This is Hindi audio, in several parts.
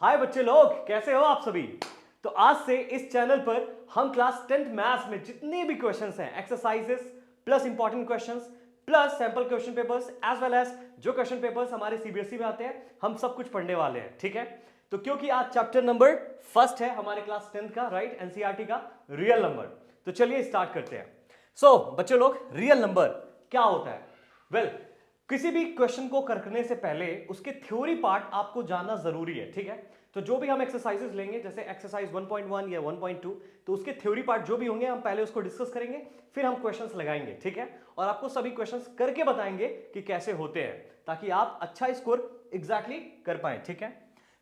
हाय बच्चे लोग, कैसे हो आप सभी। तो आज से इस चैनल पर हम क्लास 10th मैथ्स में जितने भी क्वेश्चंस हैं, exercises plus important questions plus sample question papers as well as जो क्वेश्चन पेपर्स हमारे सीबीएसई में आते हैं, हम सब कुछ पढ़ने वाले हैं। ठीक है, तो क्योंकि आज चैप्टर नंबर फर्स्ट है हमारे क्लास 10th का, राइट, एनसीईआरटी का रियल नंबर। तो चलिए स्टार्ट करते हैं। सो बच्चे लोग, रियल नंबर क्या होता है? वेल, किसी भी क्वेश्चन को करने से पहले उसके थ्योरी पार्ट आपको जानना जरूरी है। ठीक है, तो जो भी हम एक्सरसाइजेस लेंगे, जैसे एक्सरसाइज 1.1 या 1.2, तो उसके थ्योरी पार्ट जो भी होंगे हम पहले उसको डिस्कस करेंगे, फिर हम क्वेश्चंस लगाएंगे। ठीक है, और आपको सभी क्वेश्चंस करके बताएंगे कि कैसे होते हैं, ताकि आप अच्छा स्कोर एग्जैक्टली कर पाए। ठीक है,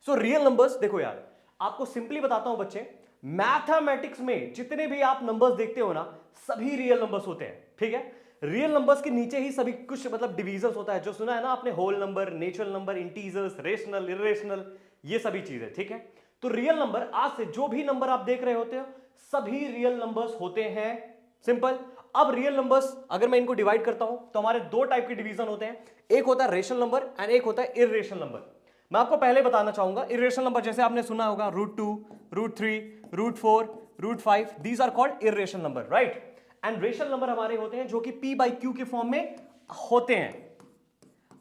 सो रियल नंबर्स देखो यार, आपको सिंपली बताता हूं बच्चे, मैथमेटिक्स में जितने भी आप नंबर्स देखते हो ना, सभी रियल नंबर्स होते हैं। ठीक है, रियल नंबर्स के नीचे ही सभी कुछ मतलब डिविजन्स होता है, जो सुना है ना आपने, whole number, natural number, integers, rational, irrational, ये सभी चीजें। ठीक है, तो रियल नंबर, आज से जो भी नंबर आप देख रहे होते हो सभी रियल नंबर्स होते हैं। सिंपल। अब रियल नंबर्स अगर मैं इनको डिवाइड करता हूं तो हमारे दो टाइप के डिवीजन होते हैं, एक होता है रेशनल नंबर एंड एक होता है इरेशनल नंबर। मैं आपको पहले बताना चाहूंगा, इरेशनल नंबर जैसे आपने सुना होगा √2, √3, √4, √5, these are called irrational number, right. And rational number हमारे होते हैं जो कि p/q के फॉर्म में होते हैं।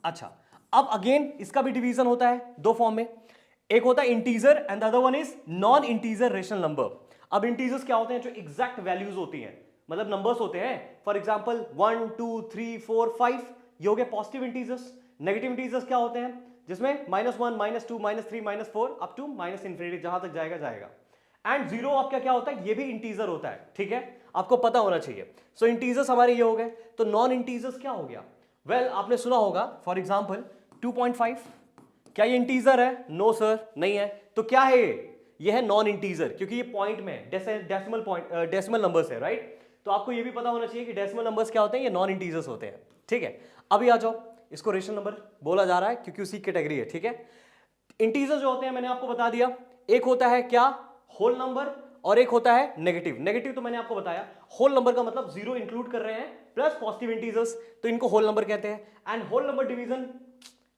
अच्छा, अब अगेन इसका भी डिवीजन होता है दो फॉर्म में, एक होता है integer and the other one is non integer rational number. अब इंटीजर्स क्या होते हैं? जो एग्जैक्ट वैल्यूज होती हैं, मतलब नंबर्स होते हैं। फॉर एग्जांपल 1 2 3 4 5, ये हो गए पॉजिटिव इंटीजर्स। नेगेटिव इंटीजर्स क्या होते हैं? जिसमें -1 -2 -3 -4 अप टू माइनस इंफिनिटी, जहां तक जाएगा जाएगा। एंड जीरो आपका क्या होता है? ये भी इंटीजर होता है। ठीक है, आपको पता होना चाहिए। सो इंटीजर्स हमारे ये हो गए। तो नॉन इंटीजर्स क्या हो गया? वेल, आपने सुना होगा फॉर एग्जांपल 2.5, क्या ये इंटीजर है? नो सर, नहीं है। तो क्या है ये है नॉन इंटीजर, क्योंकि ये पॉइंट में डेसिमल पॉइंट, डेसिमल नंबर्स है, राइट। तो आपको ये भी पता होना चाहिए कि डेसिमल नंबर्स क्या होते हैं, ये नॉन इंटीजर्स होते हैं। ठीक है, अभी आ जाओ, इसको रेशनल नंबर बोला जा रहा है क्योंकि उसी कैटेगरी है। ठीक है, इंटीजर जो होते हैं मैंने आपको बता दिया, एक होता है क्या, होल नंबर, और एक होता है नेगेटिव। नेगेटिव तो मैंने आपको बताया, होल नंबर का मतलब जीरो इंक्लूड कर रहे हैं प्लस पॉजिटिव इंटीजर्स, तो इनको होल नंबर कहते हैं। And whole number division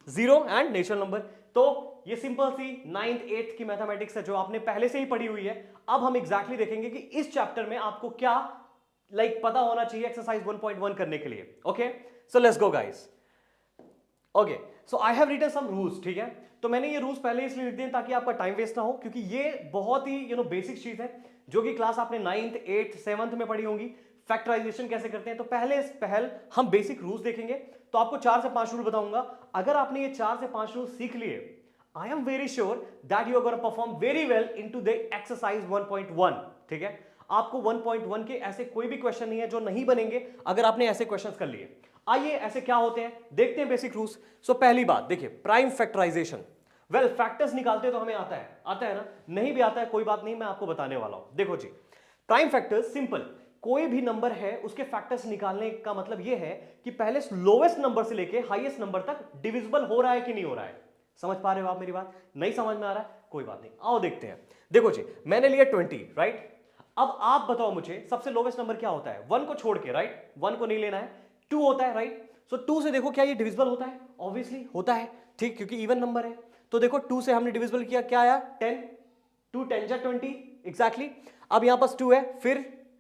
zero and natural number. तो ये सिंपल सी 9th 8th की मैथमेटिक्स है जो आपने पहले से ही पढ़ी हुई है। अब हम एग्जैक्टली देखेंगे कि इस चैप्टर में आपको क्या पता होना चाहिए एक्सरसाइज 1.1 करने के लिए। Okay, so let's go guys. Okay, so I have written some rules. ठीक है, तो मैंने ये रूल्स पहले इसलिए लिख दिए ताकि आपका टाइम वेस्ट ना हो, क्योंकि ये बहुत ही बेसिक चीज है जो कि क्लास आपने 9th 8th 7th में पढ़ी होंगी। फैक्टराइजेशन कैसे करते हैं, तो पहल हम बेसिक रूल्स देखेंगे। तो आपको 4 से 5 रूल बताऊंगा। अगर आपने ये 4 से 5 रूल सीख लिए, I am very sure that you are gonna perform very well into the exercise 1.1। ठीक है, आपको 1.1 के ऐसे कोई भी क्वेश्चन नहीं है जो नहीं बनेंगे अगर आपने ऐसे क्वेश्चंस कर लिए। आइए ऐसे क्या होते हैं देखते हैं, बेसिक रूल्स। सो पहली बात देखिए, प्राइम फैक्टराइजेशन। वेल, फैक्टर्स निकालते तो हमें आता है ना, नहीं भी आता है कोई बात नहीं, मैं आपको बताने वाला हूं। देखो जी, प्राइम फैक्टर्स सिंपल, कोई भी नंबर है उसके फैक्टर्स निकालने का मतलब यह है कि पहले लोवेस्ट नंबर से लेके हाईएस्ट नंबर तक डिविजिबल हो रहा है कि नहीं हो रहा है। समझ पा रहे हो आप मेरी बात? नहीं समझ में आ रहा है कोई बात नहीं, आओ देखते हैं। देखो जी, मैंने लिया 20, राइट। अब आप बताओ मुझे सबसे लोवेस्ट नंबर क्या होता है? 1 को छोड़ के, राइट, 1 को नहीं लेना है, 2 होता है, राइट। सो 2 से देखो क्या ये डिविजिबल होता है? ऑब्वियसली होता है, ठीक, क्योंकि इवन नंबर है। तो देखो 2 से हमने डिविजिबल किया, क्या आया? 10। 2 10 जा 20, एग्जैक्टली। अब यहां पास 2 है, फिर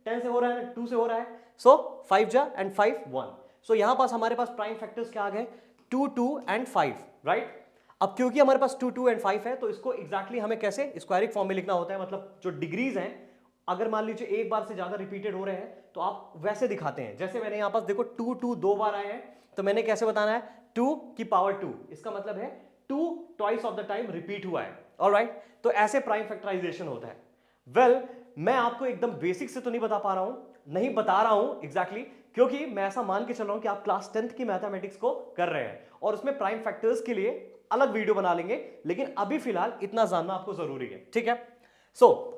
10 से हो रहा है, 2 से हो रहा है, सो 5 जा एंड 5 1। सो यहां पास हमारे पास प्राइम फैक्टर्स क्या आ गए? 2 2 एंड 5, राइट। अब क्योंकि हमारे पास 2 2 एंड 5 है, तो इसको एग्जैक्टली हमें कैसे स्क्वायरिक फॉर्म में लिखना होता है, मतलब जो डिग्रीज हैं, अगर मान लीजिए एक बार से ज्यादा रिपीटेड हो रहे हैं तो आप वैसे दिखाते हैं। जैसे मैंने यहां पास देखो 2 2 दो बार आए हैं, तो मैंने कैसे बताना है? 2 की पावर 2, इसका मतलब है 2 twice of the time repeat हुआ है। ऑलराइट, तो ऐसे प्राइम फैक्टराइजेशन होता है। वेल, मैं आपको एकदम बेसिक से तो नहीं बता पा रहा हूं, नहीं बता रहा हूं एग्जैक्टली, क्योंकि मैं ऐसा मान के चल रहा हूं कि आप क्लास 10th की मैथमेटिक्स को कर रहे हैं और उसमें प्राइम फैक्टर्स के लिए अलग वीडियो बना लेंगे, लेकिन अभी फिलहाल इतना जानना आपको जरूरी है। ठीक है, so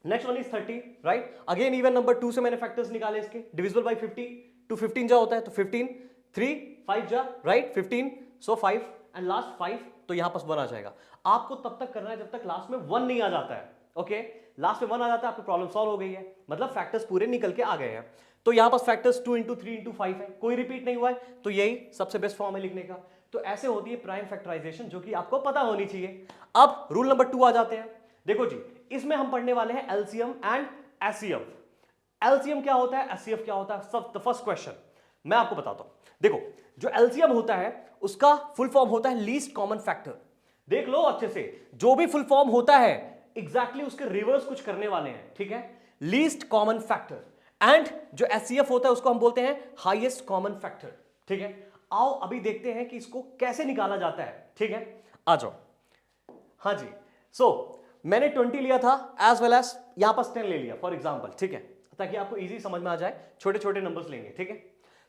next one is 30, right. Again even number 2 से मैंने फैक्टर्स निकाले, इसके डिविजिबल बाय 50, 2 15 जा होता है, तो 15, 3 5 जा, राइट, 15, सो 5 एंड लास्ट 5, तो यहां पास 1 आ जाएगा। आपको तब तक करना है जब तक लास्ट में 1 नहीं आ जाता है। ओके, लास्ट में 1 आ जाता है, आपकी प्रॉब्लम सॉल्व हो गई है, मतलब फैक्टर्स पूरे निकल के आ गए हैं। तो यहां पास फैक्टर्स 2 इंटू 3 इंटू 5 है, कोई रिपीट नहीं हुआ है, तो यही सबसे बेस्ट फॉर्म है लिखने का। तो ऐसे होती है प्राइम फैक्टराइजेशन, जो कि आपको पता होनी चाहिए। अब रूल नंबर 2 आ जाते हैं। देखो जी, इसमें हम पढ़ने वाले हैं एलसीएम एंड एचसीएफ। एलसीएम क्या होता है, एचसीएफ क्या होता है, सब द फर्स्ट क्वेश्चन मैं आपको बताता हूं। देखो, जो एलसीएम होता है उसका फुल फॉर्म होता है लीस्ट कॉमन फैक्टर। देख लो अच्छे से, जो भी फुल फॉर्म होता है एग्जैक्टली उसके रिवर्स कुछ करने वाले हैं, ठीक है, लीस्ट कॉमन फैक्टर। एंड जो एचसीएफ होता है उसको हम बोलते हैं हाईएस्ट कॉमन फैक्टर, ठीक है। आओ अभी देखते हैं कि इसको कैसे निकाला जाता है, ठीक है, आ जाओ। हाँ जी, मैंने 20 लिया था एज वेल एज यहां पर 10 ले लिया फॉर एग्जांपल, ठीक है, ताकि आपको इजी समझ में आ जाए, छोटे छोटे नंबर्स लेंगे, ठीक है।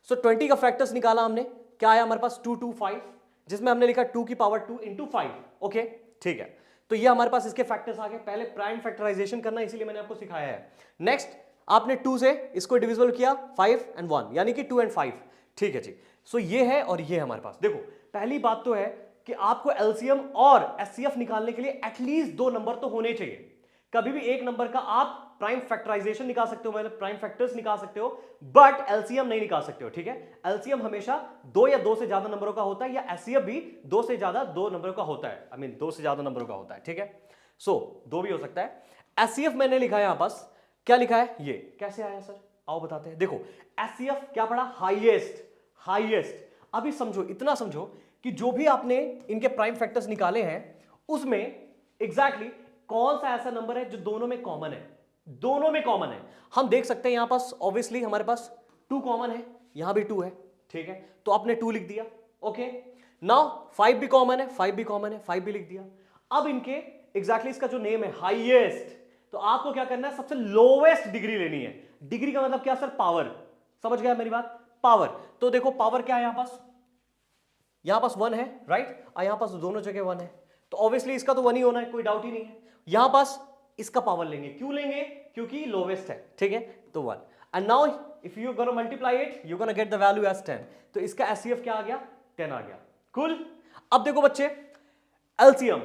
20 का फैक्टर्स निकाला हमने, क्या आया हमारे पास 2 2 5, जिसमें हमने लिखा 2 की पावर 2 इंटू 5, ओके, ठीक है। तो ये हमारे पास इसके फैक्टर्स आ गए। पहले प्राइम फैक्टराइजेशन करना, इसीलिए मैंने आपको सिखाया है। नेक्स्ट आपने 2 से इसको डिविजिबल किया 5 एंड 1, यानी कि 2 एंड 5, ठीक है जी। ये है और ये है हमारे पास। देखो, पहली बात तो है कि आपको एलसीएम और एचसीएफ निकालने के लिए एटलीस्ट 2 नंबर तो होने चाहिए। कभी भी एक नंबर का आप प्राइम फैक्टराइजेशन निकाल सकते हो, मतलब प्राइम फैक्टर्स निकाल सकते हो, बट एलसीएम नहीं निकाल सकते हो, ठीक है। एलसीएम हमेशा 2 या 2 से ज्यादा नंबरों का होता है, या एचसीएफ भी 2 से ज्यादा 2 नंबरों का होता है, आई मीन 2 से ज्यादा नंबरों का होता है, ठीक है। 2 भी हो सकता है। एचसीएफ मैंने लिखा है यहां पास, क्या लिखा है, ये कैसे आया सर, आओ बताते हैं। देखो, एचसीएफ क्या पड़ा, हाईएस्ट, हाईएस्ट। अभी समझो, इतना समझो कि जो भी आपने इनके प्राइम फैक्टर्स निकाले हैं उसमें एग्जैक्टली कौन सा ऐसा नंबर है जो दोनों में कॉमन है, दोनों में कॉमन है। हम देख सकते हैं यहां पास ऑब्वियसली हमारे पास 2 कॉमन है, यहां भी 2 है, ठीक है, तो आपने 2 लिख दिया, ओके। नाउ 5 भी कॉमन है, 5 भी कॉमन है, 5 भी लिख दिया। अब इनके एग्जैक्टली इसका जो नेम है हाईएस्ट, तो आपको क्या करना है, सबसे लोवेस्ट डिग्री लेनी है। डिग्री का मतलब क्या सर, पावर, समझ गया मेरी बात, पावर। तो देखो पावर क्या है यहां पास 1 है, राइट, और यहां पास दोनों जगह 1 है, तो ऑब्वियसली इसका तो 1 ही होना है, कोई डाउट ही नहीं है। यहां पास इसका पावर लेंगे, क्यों लेंगे, क्योंकि लोवेस्ट है, ठीक है, तो 1। And now if you gonna multiply it, you gonna get the value as 10, तो इसका एचसीएफ क्या आ गया, 10 आ गया, कूल। अब देखो बच्चे, एलसीएम,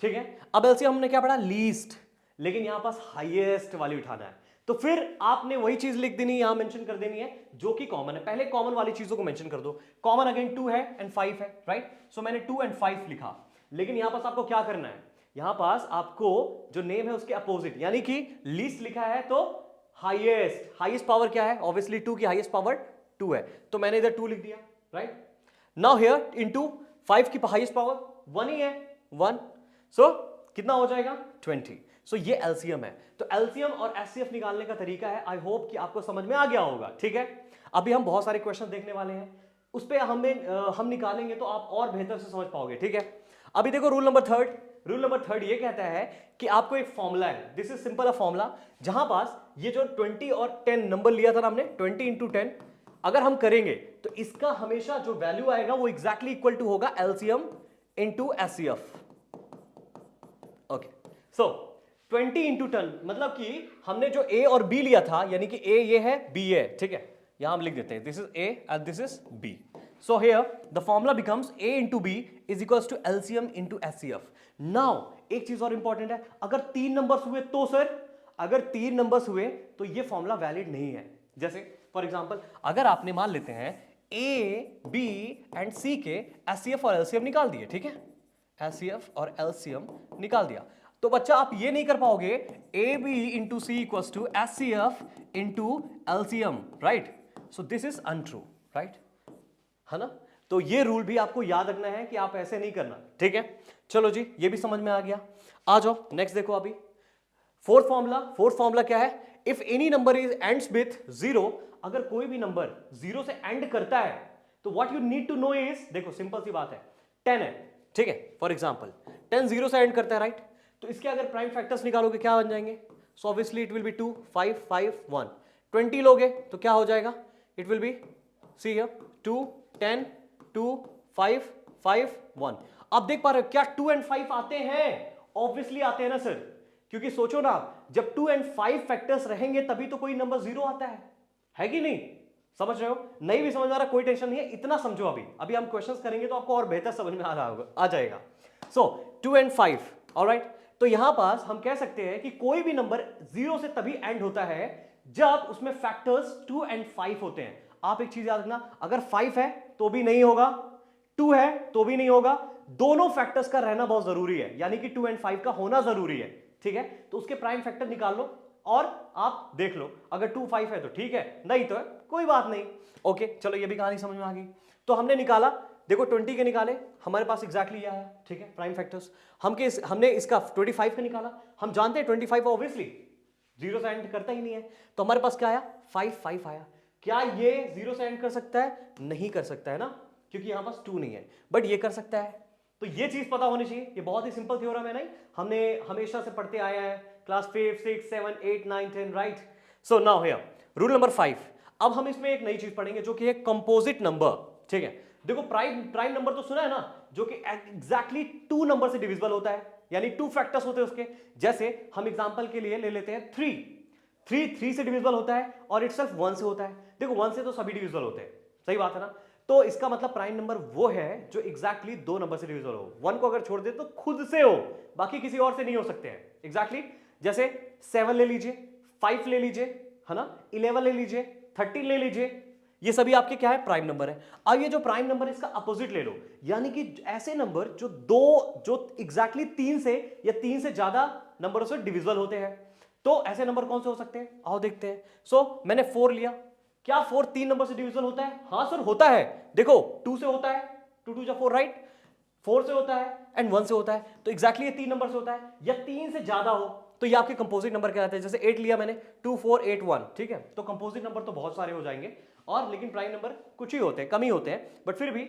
ठीक है, अब एलसीएम हमने क्या पढ़ा, लीस्ट, लेकिन यहां पास हाईएस्ट वाली उठाना है, तो फिर आपने वही चीज लिख देनी, यहां मेंशन कर देनी है जो कि कॉमन है। पहले कॉमन वाली चीजों को मेंशन कर दो। कॉमन अगेन 2 है एंड 5 है, राइट, सो मैंने 2 एंड 5 लिखा। लेकिन यहां पास आपको क्या करना है, यहां पास आपको जो नेम है उसके अपोजिट, यानी कि लीस्ट लिखा है तो हाईएस्ट, हाईएस्ट पावर क्या है, ऑब्वियसली 2 की हाईएस्ट पावर 2 है, तो मैंने इधर 2 लिख दिया, राइट। नाउ हियर इनटू 5 की हाईएस्ट पावर 1 ही है, 1, सो कितना हो जाएगा, 20। ये एलसीएम है। तो एलसीएम और एचसीएफ निकालने का तरीका है, आई होप कि आपको समझ में आ गया होगा, ठीक है। अभी हम बहुत सारे क्वेश्चन देखने वाले हैं, उस पर हम निकालेंगे तो आप और बेहतर से समझ पाओगे, ठीक है। अभी देखो रूल नंबर थर्ड ये कहता है कि आपको एक फॉर्मूला है, this is simple a formula, जहां पास ये जो 20 और 10 नंबर लिया था ना हमने, 20 इंटू 10, अगर हम करेंगे तो इसका हमेशा जो वैल्यू आएगा वो एग्जैक्टली इक्वल टू होगा LCM into HCF, okay. 20 into 10 मतलब कि हमने जो ए और बी लिया था, यानी कि ए ये है, बी ये, ठीक है, यहां हम लिख देते हैं this is A and this is B. So here the formula becomes A into B is equals to LCM into HCF. Now एक चीज और इंपॉर्टेंट है, अगर 3 नंबर्स हुए तो सर, अगर 3 नंबर्स हुए तो ये फॉर्मूला वैलिड नहीं है। जैसे फॉर एग्जांपल अगर आपने मान लेते हैं A, B एंड C के HCF और LCM निकाल दिए, ठीक है, HCF और LCM निकाल दिया, तो बच्चा आप ये नहीं कर पाओगे AB into C equals to HCF into LCM, right, so this is untrue, right, है ना। तो ये रूल भी आपको याद रखना है कि आप ऐसे नहीं करना, ठीक है। चलो जी, ये भी समझ में आ गया। आ जाओ नेक्स्ट देखो। अभी फोर्थ फॉर्मूला क्या है, if any number is ends with 0, अगर कोई भी नंबर 0 से एंड करता है तो what you need to know is, देखो सिंपल सी बात है, 10 है, ठीक है, फॉर एग्जांपल 10 0 से एंड करता है, राइट, तो इसके अगर प्राइम फैक्टर्स निकालोगे क्या बन जाएंगे, so obviously it will B 2 5 5 1। 20 लोगे तो क्या हो जाएगा, it will be C here 2 10 2 5 5 1। आप देख पा रहे हो क्या 2 एंड 5 आते हैं, ऑब्वियसली आते हैं ना सर, क्योंकि सोचो ना, जब 2 एंड 5 फैक्टर्स रहेंगे तभी तो कोई नंबर 0 आता है कि नहीं, समझ रहे हो, नहीं भी समझ आ रहा कोई टेंशन नहीं है, इतना समझो। अभी हम क्वेश्चंस करेंगे तो आपको और बेहतर समझ में आ जाएगा। सो 2 एंड 5, ऑलराइट, तो यहां पास हम कह सकते हैं कि कोई भी नंबर 0 से तभी एंड होता है जब उसमें फैक्टर्स 2 एंड 5 होते हैं। आप एक चीज याद रखना, अगर 5 है तो भी नहीं होगा, 2 है तो भी नहीं होगा, दोनों फैक्टर्स का रहना बहुत जरूरी है, यानी कि 2 एंड 5 का होना जरूरी है, ठीक है। तो उसके प्राइम फैक्टर निकाल लो और आप देख लो, अगर 2 5 है तो ठीक है, नहीं तो है कोई बात नहीं। ओके चलो ये भी कहानी समझ में आ गई। तो हमने निकाला, देखो 20 के निकाले, हमारे पास एग्जैक्टली यह आया, ठीक है, प्राइम फैक्टर्स। हमने इसका 25 का निकाला, हम जानते हैं 25 ऑब्वियसली जीरो से एंड करता ही नहीं है, तो हमारे पास क्या आया 5 आया। क्या ये जीरो से एंड कर सकता है? नहीं कर सकता है ना, क्योंकि यहां पास 2 नहीं है, बट ये कर सकता है। तो ये चीज पता होनी चाहिए, ये बहुत ही सिंपल थ्योरम है, नहीं हमने हमेशा से पढ़ते आया है class 5 6 7 8 9 10, right. So now here rule number 5। अब हम इसमें एक नई चीज पढ़ेंगे जो कि है कंपोजिट नंबर, ठीक है। देखो प्राइम नंबर तो सुना है ना, जो कि एग्जैक्टली 2 नंबर से डिविजिबल होता है, यानी 2 फैक्टर्स होते हैं उसके। जैसे हम एग्जांपल के लिए ले लेते हैं 3 से डिविजिबल होता है और इटसेल्फ 1 से होता है। देखो 1 से तो सभी डिविजिबल होते हैं, सही बात है ना। तो इसका मतलब प्राइम नंबर वो है जो एग्जैक्टली 2 नंबर से डिविजिबल हो। 1 को अगर छोड़ दे तो खुद से हो, बाकी किसी और से नहीं हो सकते हैं एग्जैक्टली। जैसे 7 ले लीजिए, 5 ले लीजिए, है ना, 11 ले लीजिए, 13 ले लीजिए, ये सभी आपके क्या है प्राइम नंबर है। अब ये जो प्राइम नंबर है इसका अपोजिट ले लो, यानी कि ऐसे नंबर जो एग्जैक्टली 3 से या 3 से ज्यादा नंबरों से डिविजिबल होते हैं। तो ऐसे नंबर कौन से हो सकते हैं, आओ देखते हैं। सो मैंने 4 लिया, क्या 4 3 नंबर से डिविजिबल होता है? हाँ सर होता है, देखो 2 से होता है, 2 2 4 राइट, 4 से होता है एंड 1 से होता है, तो एग्जैक्टली ये 3 नंबर से होता है, या 3 से ज्यादा हो तो ये आपके कंपोजिट नंबर कहलाते हैं। जैसे 8 लिया मैंने, 2 4 8 1, ठीक है। तो कंपोजिट नंबर तो बहुत सारे हो जाएंगे, और लेकिन प्राइम नंबर कुछ ही होते हैं, कम ही होते हैं, बट फिर भी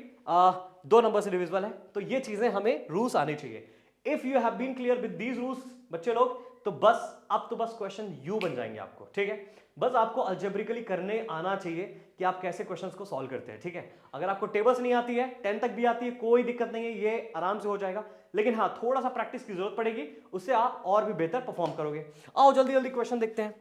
2 नंबर से डिविजिबल है। तो ये चीजें हमें रूल्स आने चाहिए। If you have been clear with these rules बच्चे लोग, तो बस अब तो बस क्वेश्चन यू बन जाएंगे आपको, ठीक है। बस आपको अलजेब्रिकली करने आना चाहिए कि आप कैसे क्वेश्चंस को सॉल्व करते हैं, ठीक है। अगर आपको टेबल्स नहीं आती है, 10 तक भी आती है, कोई दिक्कत नहीं है, ये आराम से हो जाएगा। लेकिन हाँ थोड़ा सा प्रैक्टिस की जरूरत पड़ेगी, उससे आप और भी बेहतर परफॉर्म करोगे। आओ जल्दी जल्दी क्वेश्चन देखते हैं।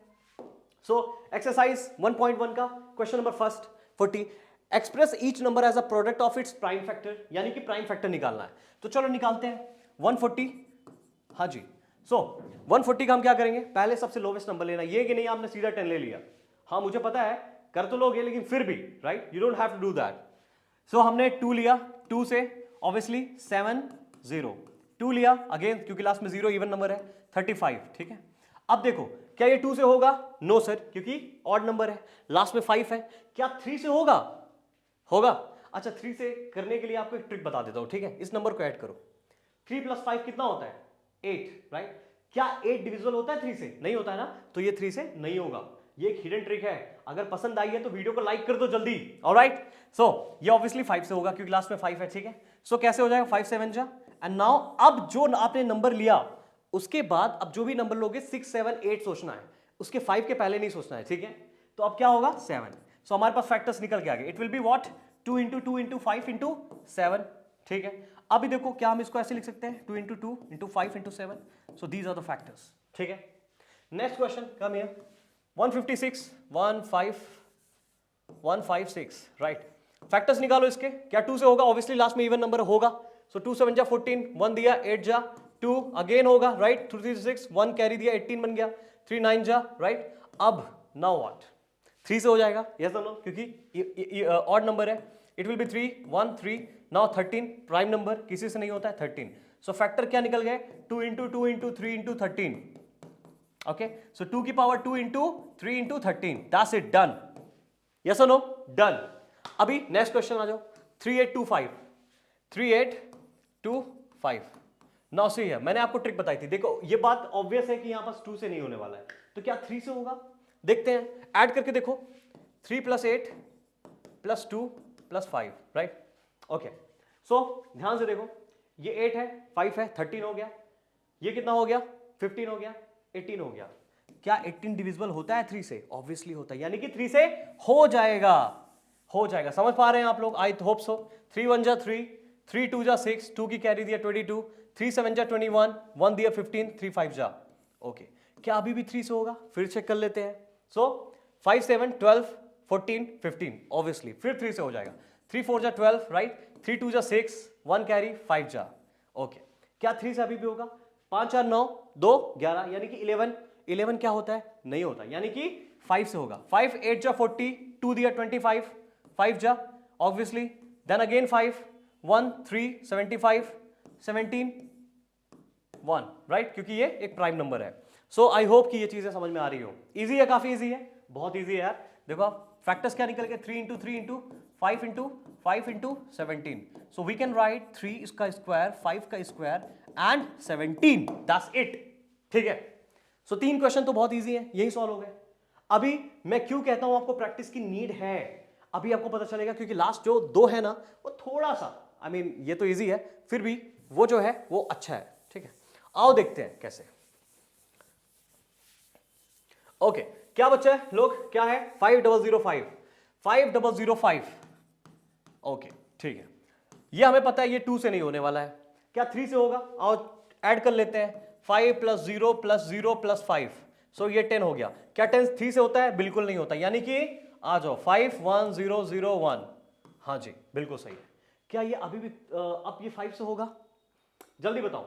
सो एक्सरसाइज 1.1 का question number first 40, express each number as a product of its prime factor, यानी कि प्राइम फैक्टर निकालना है। तो चलो निकालते हैं 140, हाँ जी। सो 140 का हम क्या करेंगे, पहले सबसे लोवेस्ट नंबर लेना, ये कि नहीं आपने सीधा 10 ले लिया, हाँ मुझे पता है कर तो लोगे, लेकिन फिर भी right, you don't have to do that. So हमने 2 लिया, 2 से ऑब्वियसली 7 0, 2 लिया अगेन क्योंकि लास्ट में 0 इवन नंबर है, 35, ठीक है। अब देखो क्या ये 2 से होगा? नो सर, क्योंकि ऑड नंबर है, लास्ट में 5 है। क्या 3 से होगा? होगा। अच्छा 3 से करने के लिए आपको एक ट्रिक बता देता हूं, ठीक है। इस नंबर को ऐड करो, 3 + 5 कितना होता है? 8, राइट। क्या 8 डिविजिबल होता है 3 से? नहीं होता है ना, तो ये 3 से नहीं होगा। ये एक हिडन ट्रिक है, अगर पसंद आई है तो वीडियो को लाइक कर दो जल्दी, ऑलराइट। सो ये ऑब्वियसली 5 से होगा क्योंकि लास्ट में 5 है, ठीक है। सो कैसे हो जाएगा, 5 7 जा, एंड नाउ अब जो आपने नंबर लिया उसके बाद अब जो भी नंबर लोगे 6 7 8 सोचना है, उसके 5 के पहले नहीं सोचना है, ठीक है। तो अब क्या होगा 7। सो हमारे पास फैक्टर्स निकल के आ गए, इट विल बी व्हाट 2 × 2 × 5 × 7, ठीक है। अभी देखो क्या हम इसको ऐसे लिख सकते हैं 2 × 2 × 5 × 7, so these are the factors, ठीक है। Next question come here, 156 156, right. Factors निकालो इसके, क्या 2 से होगा? ऑब्वियसली लास्ट में इवन नंबर होगा, सो 2 7 जा 14, 1 दिया 8 जा 2 अगेन होगा, राइट। 2 3 6 1 कैरी दिया 18 बन गया, 3 9 जा, राइट। अब नाउ व्हाट, 3 से हो जाएगा, यस और नो, क्योंकि ऑड नंबर है। It will B 3 1 3, now 13 prime number किसी से नहीं होता है 13। सो फैक्टर क्या निकल गए 2 × 2 × 3 × 13, ओके। सो 2 की power 2 × 3 × 13, that's it, done, yes और नो, डन। अभी नेक्स्ट क्वेश्चन आ जाओ, 3825 3825। नाउ सी है, मैंने आपको ट्रिक बताई थी, देखो ये बात ऑब्वियस है कि यहां पास 2 से नहीं होने वाला है, तो क्या 3 से होगा? देखते हैं, ऐड करके देखो, 3 + 8 + 2 + 5, राइट, ओके। सो ध्यान से देखो, ये 8 है 5 है 13 हो गया, ये कितना हो गया 15 हो गया 18 हो गया। क्या 18 डिविजिबल होता है 3 से? ऑब्वियसली होता है, यानी कि 3 से हो जाएगा, हो जाएगा। समझ पा रहे हैं आप लोग? I hope so. 3 1 जा 3, 3 2 जा 6, 2 की कैरी दिया 22, 3 7 जा 21, 1 दिया 15, 3 5 जा, ओके। क्या अभी भी 3 से होगा? फिर चेक कर लेते हैं। सो 5 7 12 14 15, ऑब्वियसली फिर 3 से हो जाएगा। 3 4 जा 12, राइट। 3 2 जा 6, 1 कैरी 5 जा, ओके। क्या 3 से अभी भी होगा? 5 4 9 2 11, यानी कि 11 क्या होता है? नहीं होता, यानी कि 5 से होगा। 5 8 जा 40, 2 दिया 25, 5 जा, ऑब्वियसली, देन अगेन 5, 1 3 75 17 1, राइट, क्योंकि ये एक प्राइम नंबर है। सो आई होप कि ये चीजें समझ में आ रही हो। इजी है, काफी इजी है, बहुत इजी है यार। देखो आप फैक्टर्स क्या निकल के 3 into 3 into 5 into 5 into 17, so we can write 3 इसका स्क्वायर, 5 का स्क्वायर एंड 17, दैट्स इट। ठीक है, सो 3 क्वेश्चन तो बहुत इजी है, यही सॉल्व हो गए। अभी मैं क्यों कहता हूं आपको प्रैक्टिस की नीड है, अभी आपको पता चलेगा, क्योंकि लास्ट जो 2 है ना वो थोड़ा सा, आई मीन ये तो इजी है, फिर भी वो जो है वो अच्छा है। ठीक है, आओ देखते हैं कैसे। ओके, क्या बच्चा है लोग, क्या है 5005 5005। ओके ठीक है, ये हमें पता है ये 2 से नहीं होने वाला है, क्या 3 से होगा? आओ ऐड कर लेते हैं, 5 + 0 + 0 + 5, सो ये 10 हो गया। क्या 10 3 से होता है? बिल्कुल नहीं होता, यानी कि आ जाओ 5 1 0 0 1, हाँ जी बिल्कुल सही है। क्या ये अभी भी अब ये 5 से होगा? जल्दी बताओ,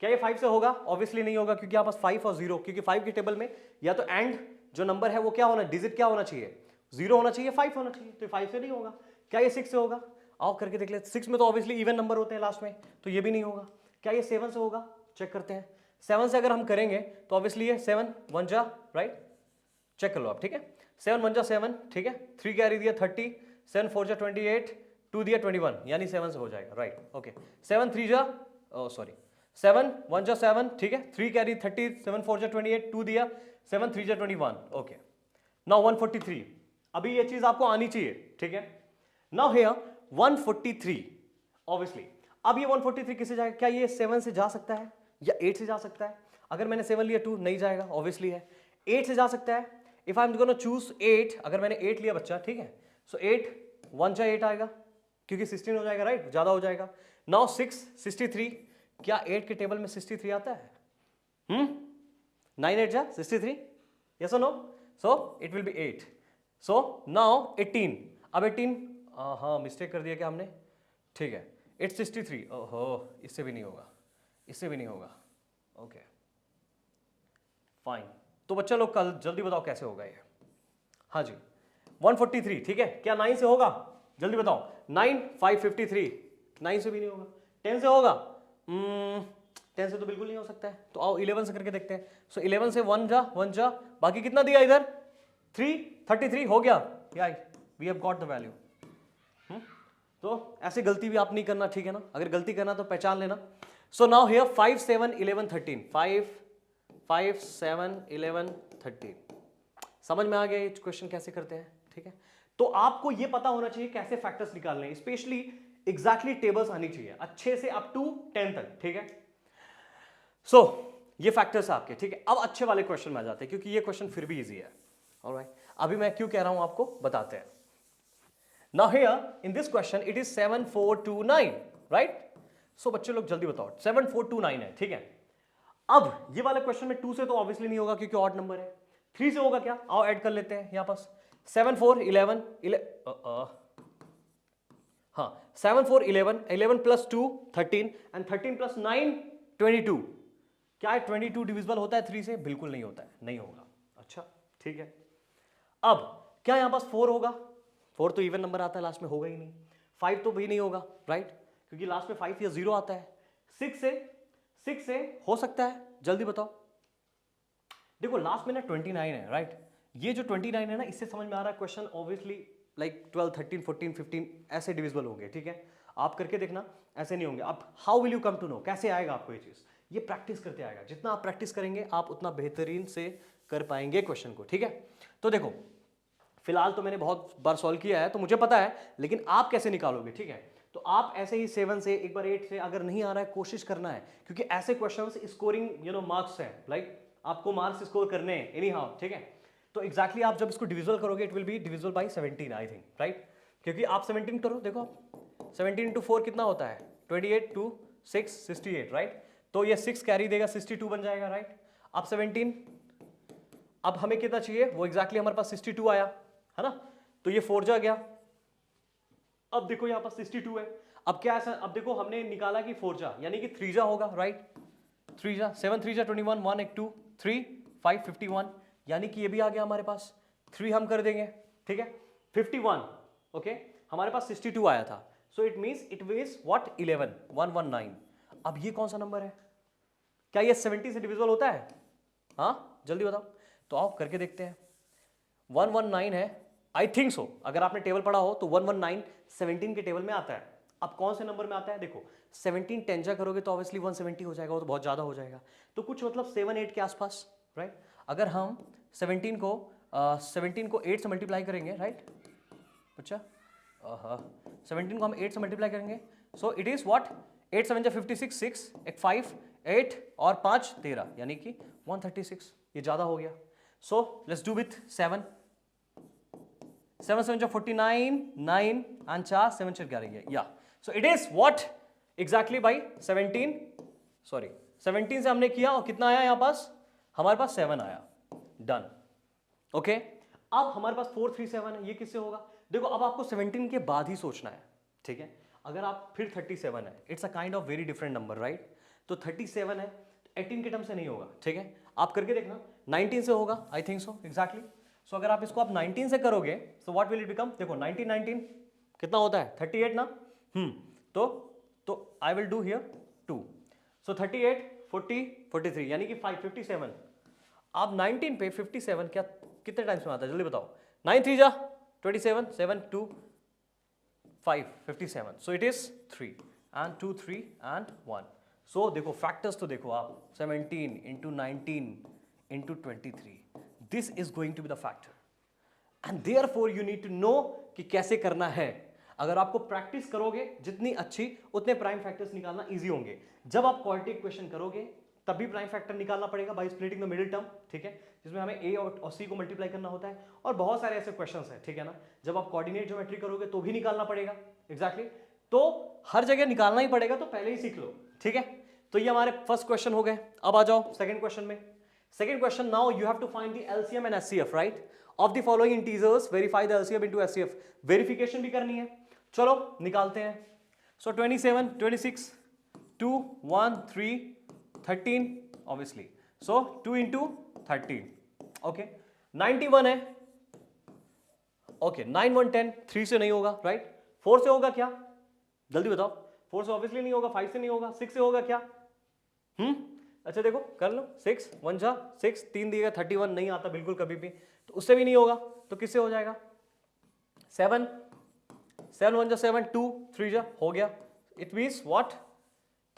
क्या ये 5 से होगा? ऑब्वियसली नहीं होगा, क्योंकि आपस 5 और 0, क्योंकि 5 की टेबल में या तो एंड जो नंबर है वो क्या होना, डिजिट क्या होना चाहिए, 0 होना चाहिए, 5 होना चाहिए, तो 5 से नहीं होगा। क्या ये 6 से होगा? आओ करके देख लेते। 6 में तो ऑब्वियसली इवन नंबर होते हैं लास्ट में, तो ये भी नहीं होगा। क्या ये 7 से होगा? चेक करते हैं। 7 से अगर हम करेंगे तो ऑब्वियसली ये 7 1 जा, राइट, चेक कर लो आप। ठीक है, 7 1 जा 7, ठीक है, 3 कैरी दिया 30, 7 4 जा 28, 2 दिया 21, यानी 7 से हो जाएगा, राइट। ओके, 7 3 जा, सॉरी 7 1 जा 7, ठीक है, 3 कैरी 30, 7 4 जा 28, 2 दिया, 7 3 जा 21। ओके, नाउ 143, अभी ये चीज आपको आनी चाहिए। ठीक है, नाउ हियर 143, ऑब्वियसली अब ये 143 किससे जाएगा? क्या ये 7 से जा सकता है या 8 से जा सकता है? अगर मैंने 7 लिया 2 नहीं जाएगा, ऑब्वियसली है। 8 से जा सकता है, if I am gonna choose 8, अगर मैंने 8 लिया बच्चा, ठीक है, सो 8 1 जा 8 आएगा, क्योंकि 16 हो जाएगा, राइट, ज्यादा हो जाएगा। नाउ 6 63, क्या 8 के टेबल में 63 आता है? 9 8 जा 63, यस और no? So it will be 8। So now 18, अब 18, हाँ मिस्टेक कर दिया क्या हमने? ठीक है, इट्स 63, ओहो इससे भी नहीं होगा, इससे भी नहीं होगा। ओके फाइन, तो बच्चा लोग कल जल्दी बताओ कैसे होगा ये। हाँ जी 143, ठीक है, क्या 9 से होगा? जल्दी बताओ। 9 553, 9 से भी नहीं होगा। 10 से होगा? 10 से तो बिल्कुल नहीं हो सकता है, तो आओ 11 से करके देखते हैं। सो 11 से 1 जा 1 जा, बाकी कितना दिया इधर? 3 33 हो गया, we have got the value. तो ऐसे गलती भी आप नहीं करना, ठीक है ना, अगर गलती करना तो पहचान लेना। सो नाउ हियर 5 7 11 13, 5 5 7 11 13, समझ में आ गया ये क्वेश्चन कैसे करते हैं? ठीक है, तो आपको ये पता होना चाहिए कैसे फैक्टर्स निकालने हैं, स्पेशली एग्जैक्टली टेबल्स आनी चाहिए अच्छे से अप टू 10 तक। ठीक है, सो ये फैक्टर्स आपके, ठीक है। अब अच्छे वाले क्वेश्चन में आ जाते हैं, क्योंकि ये क्वेश्चन फिर भी इजी है। ऑलराइट, अभी मैं क्यों कह रहा हूं आपको बताते हैं। Now here in this question it is 7429, right? So बच्चे लोग जल्दी बताओ, 7429 है, ठीक है। अब ये वाला क्वेश्चन में 2 से तो ऑब्वियसली नहीं होगा, क्योंकि ऑड नंबर है। 3 से होगा क्या? आओ ऐड कर लेते हैं यहां पास। 7 4 11 हाँ 7 4 11 11 + 2 13 एंड 13 + 9 22। क्या है 22 डिविजिबल होता है 3 से? बिल्कुल नहीं होता है, नहीं होगा। अच्छा ठीक है, अब क्या यहां पास 4 होगा? 4 तो इवन नंबर आता है, लास्ट में होगा ही नहीं। 5 तो भी नहीं होगा, राइट, क्योंकि लास्ट में 5 या 0 आता है। 6 से हो सकता है, जल्दी बताओ। देखो लास्ट में ना 29 है, राइट, ये जो 29 है ना, इससे समझ में आ रहा है क्वेश्चन ऑब्वियसली लाइक 12 13 14 15 ऐसे डिविजिबल होंगे। ठीक है, आप करके देखना, ऐसे नहीं होंगे। अब how will you come to know, कैसे आएगा आपको ये चीज? ये प्रैक्टिस करते आएगा, जितना आप प्रैक्टिस करेंगे आप उतना बेहतरीन से कर पाएंगे क्वेश्चन को। ठीक है, तो देखो फिलहाल तो मैंने बहुत बार सॉल्व किया है तो मुझे पता है, लेकिन आप कैसे निकालोगे? ठीक है, तो आप ऐसे ही 7 से, एक बार 8 से, अगर नहीं आ रहा है कोशिश करना है, क्योंकि ऐसे क्वेश्चंस स्कोरिंग मार्क्स हैं, लाइक आपको मार्क्स स्कोर करने हैं एनी हाउ। ठीक है, तो एग्जैक्टली आप जब इसको डिविजिबल करोगे it will be divisible by 17 I think, right, क्योंकि आप 17 करो, देखो 17 × 4 कितना होता है? 28 2 6 68, राइट, तो ये 6 कैरी देगा 62 बन जाएगा, राइट। अब 17, अब हमें कितना चाहिए? वो एग्जैक्टली हमारे पास 62 आया है ना, तो ये 4 जा गया। अब देखो यहां पर 62 है, अब क्या ऐसा, अब देखो हमने निकाला कि 4 जा, यानी कि 3 जा होगा, राइट, 3 जा 7 3 जा 21 1 1 2 3 5 51, यानी कि ये भी आ गया हमारे पास। 3 हम कर देंगे, ठीक है, 51। ओके, हमारे पास 62 आया था, सो इट मीन्स व्हाट 11 119। अब ये कौन सा नंबर है? क्या ये 70 से डिविजिबल होता है? हाँ जल्दी बताओ। तो आओ करके देखते हैं। 119 है, आई थिंक सो। अगर आपने टेबल पढ़ा हो तो 119 17 के टेबल में आता है। अब कौन से नंबर में आता है? देखो 17 10 जा करोगे तो ऑब्वियसली 170 हो जाएगा, वो तो बहुत ज़्यादा हो जाएगा। तो कुछ मतलब 7 8 के आसपास, राइट। अगर हम 17 को 8 से मल्टीप्लाई करेंगे, राइट। अच्छा 17 को हम 8 से मल्टीप्लाई करेंगे, सो इट इज़ व्हाट 8 7 जा 56, 6 एक 5 8 और 5 13, यानी कि 136। ये ज़्यादा हो गया। So let's do with 7 7 7 49 9 and 4 7 6 11, या so it is what exactly by 17 sorry 17 से हमने किया और कितना आया यहाँ पास? हमारे पास 7 आया। डन। ओके अब हमारे पास 437 है, ये किससे होगा? देखो अब आपको 17 के बाद ही सोचना है, ठीक है। अगर आप फिर 37 है, it's a kind of very different number, right. तो 37 है, 18 के टर्म से नहीं होगा, ठीक है। आप करके देखना 19 से होगा, आई थिंक सो एग्जैक्टली। सो अगर आप इसको आप 19 से करोगे so what will it become? देखो 19 19 कितना होता है? 38 ना। तो आई विल डू हियर 2, सो 38 40 43 यानी कि 5 57। अब 19 पे 57 क्या कितने टाइम्स में आता है? जल्दी बताओ। 9 3 जा 27 7 2 5 57, so it is 3 and 2 3 and 1। सो देखो फैक्टर्स तो देखो आप 17 into 19 into 23, this is going to be the factor and therefore you need to know कि कैसे करना है। अगर आपको प्रैक्टिस करोगे जितनी अच्छी, उतने प्राइम फैक्टर्स निकालना इजी होंगे। जब आप क्वाड्रेटिक इक्वेशन करोगे तब भी प्राइम फैक्टर निकालना पड़ेगा by splitting the middle term, ठीक है, जिसमें हमें ए और सी को मल्टीप्लाई करना होता है। और बहुत सारे ऐसे क्वेश्चंस हैं, ठीक है ना। जब आप कोऑर्डिनेट ज्योमेट्री करोगे तो भी निकालना पड़ेगा, एग्जैक्टली। तो हर जगह निकालना ही पड़ेगा, तो पहले ही सीख लो, ठीक है। तो ये हमारे फर्स्ट क्वेश्चन हो गए। अब आ जाओ सेकंड क्वेश्चन में। Second question, now you have to find the LCM and SCF, right? Of the following integers, verify the LCM into SCF. Verification भी करनी है, चलो निकालते हैं। So 27, 26, 2, 1, 3, 13, obviously. So 2 into 13, okay. 91 है, okay. 9 1 10, 3 से नहीं होगा, right? 4 से होगा क्या? जल्दी बताओ। 4 से ऑब्वियसली नहीं होगा, 5 से नहीं होगा, 6 से होगा क्या? अच्छा देखो कर लो, 6 1 जा 6 3 दिएगा 31 नहीं आता बिल्कुल कभी भी, तो उससे भी नहीं होगा। तो किससे हो जाएगा? 7 7 1 जा 7 2 3 जा हो गया। It means what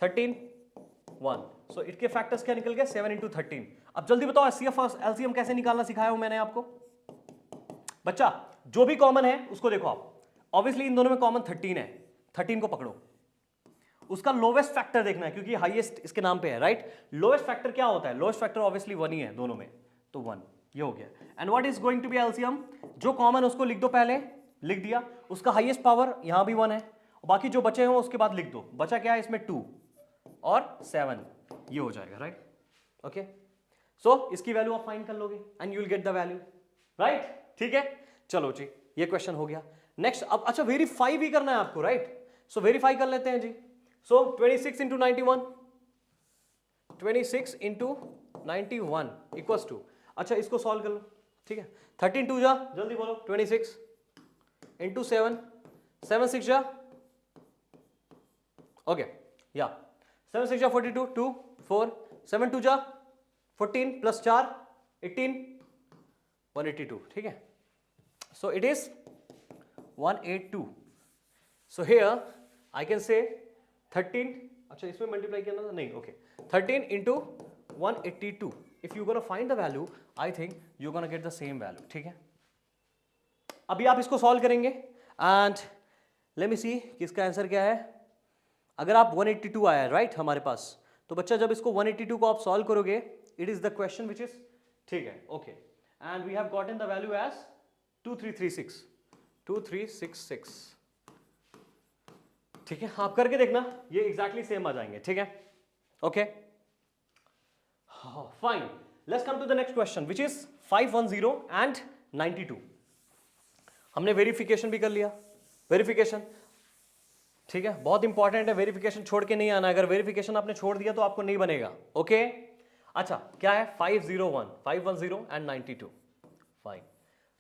13 1। सो इसके फैक्टर्स क्या निकल गया? 7 into 13। अब जल्दी बताओ एचसीएफ और एलसीएम कैसे निकालना सिखाया हूं मैंने आपको। बच्चा जो भी कॉमन है उसको देखो आप, ऑब्वियसली इन दोनों में कॉमन 13 है, 13 को पकड़ो। उसका लोवेस्ट फैक्टर देखना है क्योंकि हाईएस्ट इसके नाम पे है, राइट। लोवेस्ट फैक्टर क्या होता है? लोवेस्ट फैक्टर ऑब्वियसली 1 ही है दोनों में, तो 1 ये हो गया। And what is going to be LCM? जो कॉमन उसको लिख दो, पहले लिख दिया। उसका हाईएस्ट पावर यहां भी 1 है, बाकी जो बचे हैं उसके बाद लिख दो। बचा क्या है इसमें? 2 और 7, ये हो जाएगा, राइट। ओके सो इसकी वैल्यू आप फाइंड कर लोगे and you will get the value, right. ठीक है चलो जी, ये क्वेश्चन हो गया। नेक्स्ट अब अच्छा वेरीफाई भी करना है आपको, राइट। सो वेरीफाई कर लेते हैं जी। So 26 into 91, 26 into 91 equals to, अच्छा इसको सॉल्व कर लो, ठीक है। 13 2 जा जल्दी बोलो, 26 into 7 7 6 जा, ओके या 7 6 जा 42 2 4 7 2 जा 14 प्लस 4 18 182, ठीक है। So it is 182. So here I can say 13, अच्छा इसमें मल्टीप्लाई किया ना, नहीं okay 13 into 182। If you gonna find the value I think you gonna get the same value, ठीक है। अभी आप इसको सॉल्व करेंगे एंड लेट मी सी कि इसका आंसर क्या है। अगर आप 182 आया है, राइट, हमारे पास, तो बच्चा जब इसको 182 को आप सॉल्व करोगे it is the question which is, ठीक है, okay. And we have gotten the value as 2336 2366, ठीक है। आप करके देखना, ये एग्जैक्टली सेम आ जाएंगे, ठीक है, okay fine. Let's come to the next question which is 510 and 92। हमने वेरिफिकेशन भी कर लिया, वेरिफिकेशन, ठीक है, बहुत इंपॉर्टेंट है। वेरिफिकेशन छोड़ के नहीं आना, अगर वेरिफिकेशन आपने छोड़ दिया तो आपको नहीं बनेगा, ओके। अच्छा क्या है? 501 510 एंड 92, फाइन।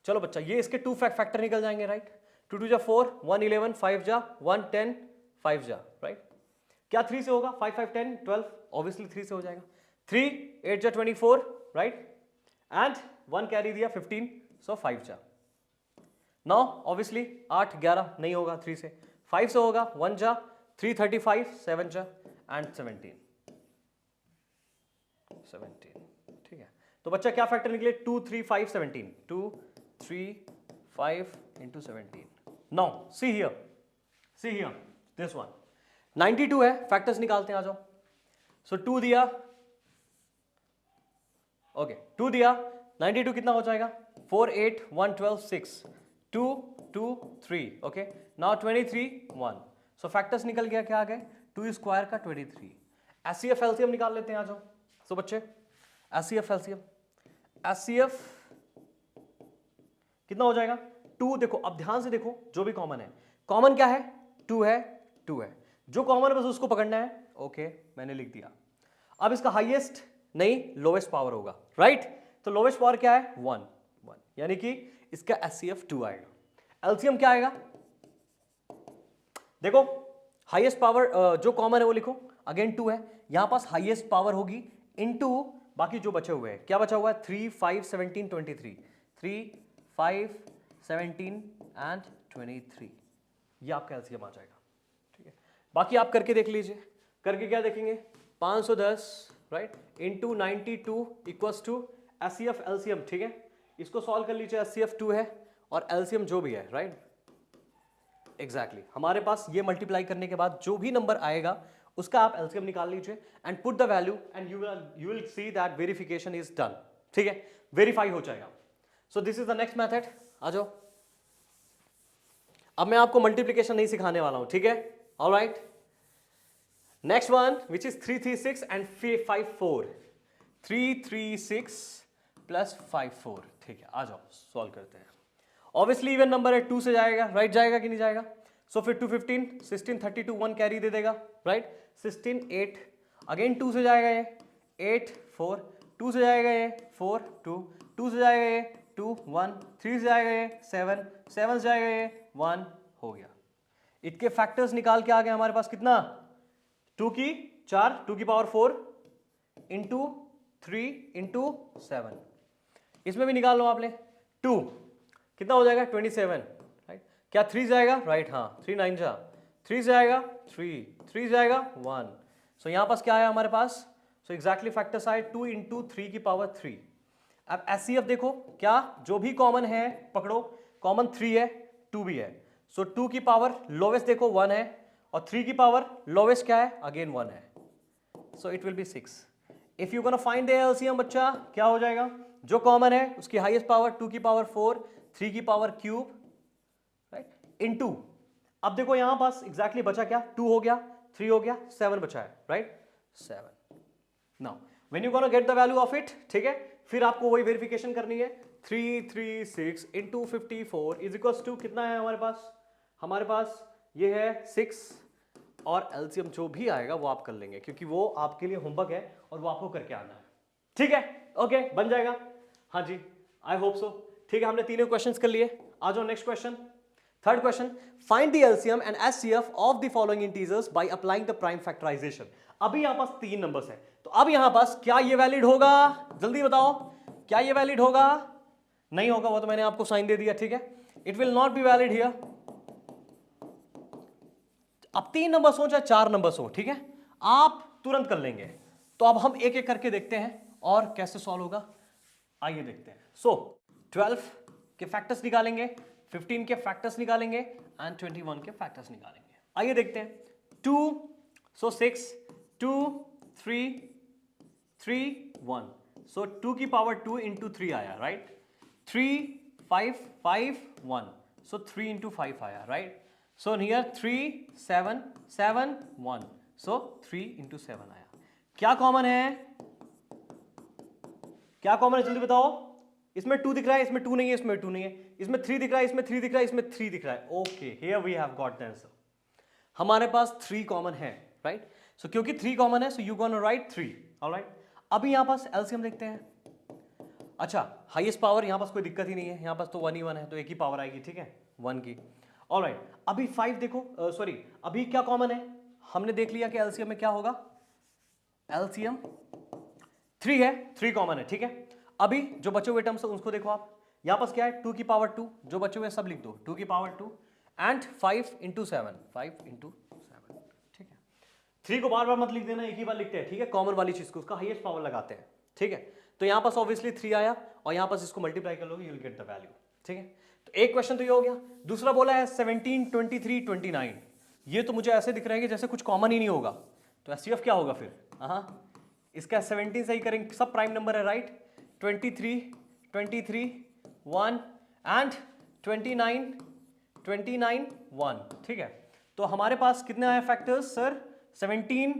चलो बच्चा ये इसके टू फैक्टर निकल जाएंगे, राइट। 2 2 जा 4, 1 11, 5 जा 1 10, 5 जा, राइट। क्या 3 से होगा? 5 5 10 12, ऑब्वियसली 3 से हो जाएगा। 3 8 जा 24, राइट, एंड 1 कैरी दिया 15, सो 5 जा। नाउ ऑब्वियसली 8 11 नहीं होगा 3 से, 5 से होगा 1 जा 3 35, 7 जा एंड 17, ठीक है। तो बच्चा क्या फैक्टर निकले? 2 3 5 17, 2 3 5 into 17. Now see here this one 92 है, फैक्टर्स निकालते हैं, आ जाओ। सो 2 दिया, ओके 2 दिया, 92 कितना हो जाएगा? 4 8 1 12 6 2 2 3, ओके। नाउ 23 1, सो फैक्टर्स निकल गया, क्या आ गए? 2 स्क्वायर का 23। एचसीएफ एलसीएम निकाल लेते हैं, आ जाओ। सो बच्चे एचसीएफ एलसीएम, एचसीएफ कितना हो जाएगा? 2, देखो अब ध्यान से देखो, जो भी कॉमन है, कॉमन क्या है? 2 है, 2 है, जो कॉमन है बस उसको पकड़ना है, ओके मैंने लिख दिया। अब इसका हाईएस्ट नहीं, लोवेस्ट पावर होगा, राइट। तो लोवेस्ट पावर क्या है? 1 1, यानी कि इसका एचसीएफ 2 आएगा। एलसीएम क्या आएगा? देखो हाईएस्ट पावर जो कॉमन है वो लिखो, अगेन 2 है, यहां पास हाईएस्ट पावर होगी इनटू बाकी जो बचे हुए हैं। क्या बचा हुआ है? 3 5 17 23, 3 5 17 एंड 23, ये आपका एलसीएम आ जाएगा, ठीक है। बाकी आप करके देख लीजिए, करके क्या देखेंगे? 510, right, into 92 equals to HCF LCM, ठीक है। इसको सॉल्व कर लीजिए, एचसीएफ 2 है और एलसीएम जो भी है, राइट, एग्जैक्टली हमारे पास ये मल्टीप्लाई करने के बाद जो भी नंबर आएगा उसका आप एलसीएम निकाल लीजिए and put the value and you will see that verification is done, ठीक है, वेरीफाई हो जाएगा। So this is the next method, आ जाओ। अब मैं आपको मल्टीप्लिकेशन नहीं सिखाने वाला हूं, ठीक है, alright. Next one which is 336 and 54, 336 plus 54, ठीक है, आ जाओ सॉल्व करते हैं। ऑब्वियसली इवन नंबर है, 2 से जाएगा, राइट, जाएगा कि नहीं जाएगा? सो फिर 2 15 16 32 1 कैरी दे देगा, राइट, 16 8, अगेन 2 से जाएगा ये 8 4, 2 से जाएगा ये 4 2, 2 से जाएगा ये 2 1, 3 से जाएगा ये 7, 7 से जाएगा ये 1, हो गया। इसके फैक्टर्स निकाल के आ गए हमारे पास कितना? 2 की 4, 2 की पावर 4 इंटू 3 इंटू 7, इसमें भी निकाल लो आप ले। 2 कितना हो जाएगा? 27, राइट। क्या 3 जाएगा? राइट, हाँ 3 9 जा, 3 से आएगा 3, 3 से आएगा 1, सो यहाँ पास क्या आया हमारे पास? सो एग्जैक्टली फैक्टर्स आए 2 इंटू 3 की पावर 3। अब एचसीएफ देखो, क्या जो भी कॉमन है पकड़ो, कॉमन 3 है, 2 भी है, सो 2 की पावर लोवेस्ट देखो 1 है और 3 की पावर लोवेस्ट क्या है? अगेन 1 है, सो it will B 6। If you gonna find the LCM बच्चा, क्या हो जाएगा? जो कॉमन है उसकी हाईएस्ट पावर 2 की पावर 4, 3 की पावर क्यूब, राइट, इनटू, अब देखो यहां पास एग्जैक्टली बचा क्या? 2 हो गया, 3 हो गया, 7 बचा है, right, 7। Now when you gonna get the value of it, ठीक है, फिर आपको वही वेरिफिकेशन करनी है। 336 इंटू 54 इज इक्वल्स टू कितना है हमारे पास? हमारे पास ये है 6, और एलसीएम जो भी आएगा वो आप कर लेंगे क्योंकि वो आपके लिए होमवर्क है और वो आपको करके आना है, ठीक है, ओके, बन जाएगा, हाँ जी, आई होप सो, ठीक है। हमने तीनों क्वेश्चंस कर लिए, आ जाओ next question. Third question, find the LCM and HCF of the following integers by applying the prime factorisation. अभी यहां पास 3 नंबर्स है, तो अब यहां पास क्या ये वैलिड होगा? जल्दी बताओ, क्या ये वैलिड होगा? नहीं होगा, वो तो मैंने आपको साइन दे दिया, ठीक है, it will not be valid here. अब 3 नंबर्स हो चाहे 4 नंबर्स हो, ठीक है, आप तुरंत कर लेंगे। तो अब हम एक एक करके देखते हैं और कैसे सॉल्व होगा, आइए देखते हैं। सो 12 के फैक्टर्स निकालेंगे, 15 के फैक्टर्स निकालेंगे एंड 21 के फैक्टर्स निकालेंगे। आइए देखते हैं। 2, सो 6, 2 3 3 1, सो 2 की पावर 2 इंटू 3 आया, राइट, 3 5 5 1, सो 3 इंटू 5 आया, right, so here 3 7 7 1, so 3 into 7 आया। क्या कॉमन है? क्या कॉमन है जल्दी बताओ? इसमें 2 दिख रहा है, इसमें 2 नहीं है, इसमें 2 नहीं है, इसमें 3 दिख रहा है, इसमें 3 दिख रहा है, इसमें 3 दिख रहा है, okay, here we have got the answer. हमारे पास 3 कॉमन है, राइट, सो क्योंकि 3 कॉमन है so you gonna right 3, alright. अभी यहां पास एलसीएम देखते हैं। अच्छा, हाईएस्ट पावर यहां पास कोई दिक्कत ही नहीं है, यहां पास तो 1 ही 1 है, तो एक ही पावर आएगी, ठीक है, 1 की। ऑलराइट, अभी 5 देखो, सॉरी अभी क्या कॉमन है, हमने देख लिया कि एलसीएम में क्या होगा, एलसीएम 3 है, 3 कॉमन है, ठीक है। अभी जो बचे हुए टर्म्स उसको देखो आप, यहां पास क्या है 2 की पावर 2, जो बचे हुए सब लिख दो 2 की पावर 2 एंड 5 इंटू 7, 5 इंटू 7, ठीक है। 3 को बार बार मत लिख देना, एक ही बार लिखते हैं, ठीक है, कॉमन वाली चीज को उसका हाईएस्ट पावर लगाते हैं, ठीक है। तो यहां पास ऑब्वियसली 3 आया और यहां पास इसको मल्टीप्लाई कर लोगे, you will get the value, ठीक है। तो एक क्वेश्चन तो ये हो गया। दूसरा बोला है 17, 23, 29, ये तो मुझे ऐसे दिख रहा है कि जैसे कुछ कॉमन ही नहीं होगा, तो एचसीएफ क्या होगा फिर, हाँ इसका 17 सही करेंगे, सब प्राइम नंबर है, राइट। 23, 23, 1 एंड 29, 29, 1, ठीक है। तो हमारे पास कितने आए फैक्टर्स सर, 17,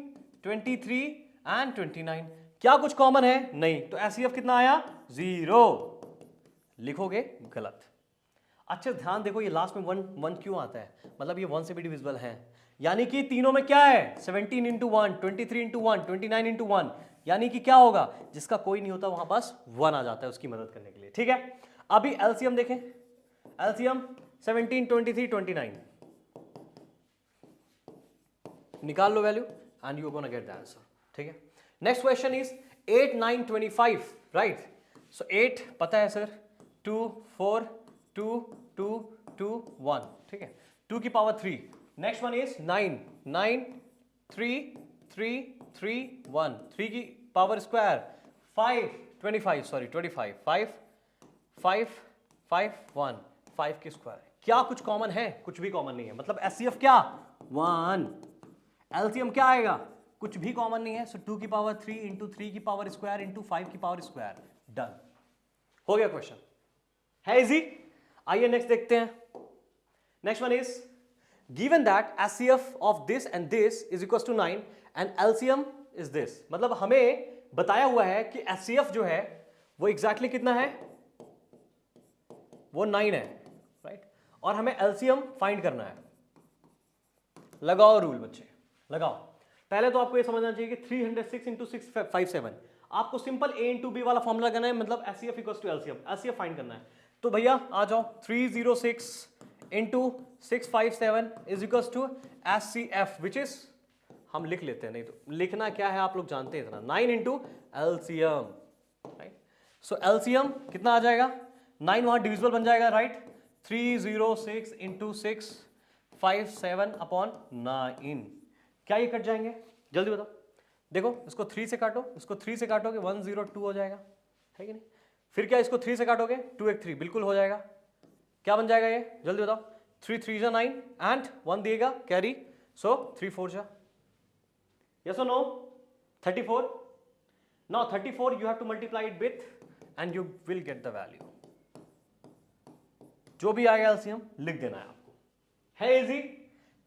23 एंड 29, क्या कुछ कॉमन है, नहीं, तो एचसीएफ कितना आया, 0, लिखोगे गलत। अच्छा ध्यान देखो, ये लास्ट में 1 1 क्यों आता है, मतलब ये 1 से भी डिविजिबल है, यानी कि तीनों में क्या है 17 इंटू 1, 23 इंटू 1, 29 इंटू 1, यानी कि क्या होगा, जिसका कोई नहीं होता वहां पास 1 आ जाता है उसकी मदद करने के लिए, ठीक है। अभी एलसीएम देखें, एलसीएम 17, 23, 29, निकाल लो value and you gonna get the answer, ठीक है। Next question is 8, 9, 25, right. So 8 पता है सर, 2, 4, 2, 2, 2, 1, ठीक है, 2 की पावर 3। नेक्स्ट वन इज 9, 9, 3, 3, 3, 1, 3 की पावर स्क्वायर, 5, 25, सॉरी 25, 5, 5, 5, 1, 5 की स्क्वायर। क्या कुछ कॉमन है, कुछ भी कॉमन नहीं है, मतलब एचसीएफ क्या 1, एलसीएम क्या आएगा, कुछ भी कॉमन नहीं है, सो 2 की पावर 3 इंटू 3 की पावर स्क्वायर इंटू 5 की पावर स्क्वायर, डन, हो गया क्वेश्चन, है इजी। आइए नेक्स्ट देखते हैं। Next one is given that HCF of this and this is equal to 9 and LCM is this, मतलब हमें बताया हुआ है कि एचसीएफ जो है वो एग्जैक्टली कितना है, वो 9 है, राइट, और हमें एलसीएम फाइंड करना है। लगाओ रूल बच्चे, लगाओ। पहले तो आपको ये समझना चाहिए कि 306 इंटू 657, आपको सिंपल ए इंटू बी वाला फॉर्मूला करना है, मतलब HCF equals to LCM, HCF फाइंड करना है। तो भैया आ जाओ, 306 into 657 is equals to HCF, which is, हम लिख लेते हैं, नहीं तो लिखना क्या है आप लोग जानते हैं इतना, 9 इंटू एलसीएम, राइट। सो एलसीएम कितना आ जाएगा, 9 वहां डिविजिबल बन जाएगा, राइट, 306 इंटू 657 अपॉन 9, क्या ये कट जाएंगे, जल्दी बताओ, देखो इसको 3 से काटो, इसको 3 से काटोगे 102 हो जाएगा, है कि नहीं, फिर क्या इसको 3 से काटोगे 2 1 3 बिल्कुल हो जाएगा, क्या बन जाएगा ये, जल्दी बताओ, 3 3 जा 9 एंड 1 दिएगा कैरी, सो 3 4 जा, यस और no, 34, now 34 you have to multiply it with and you will get the value, जो भी आएगा एलसीएम लिख देना है आपको, है इजी।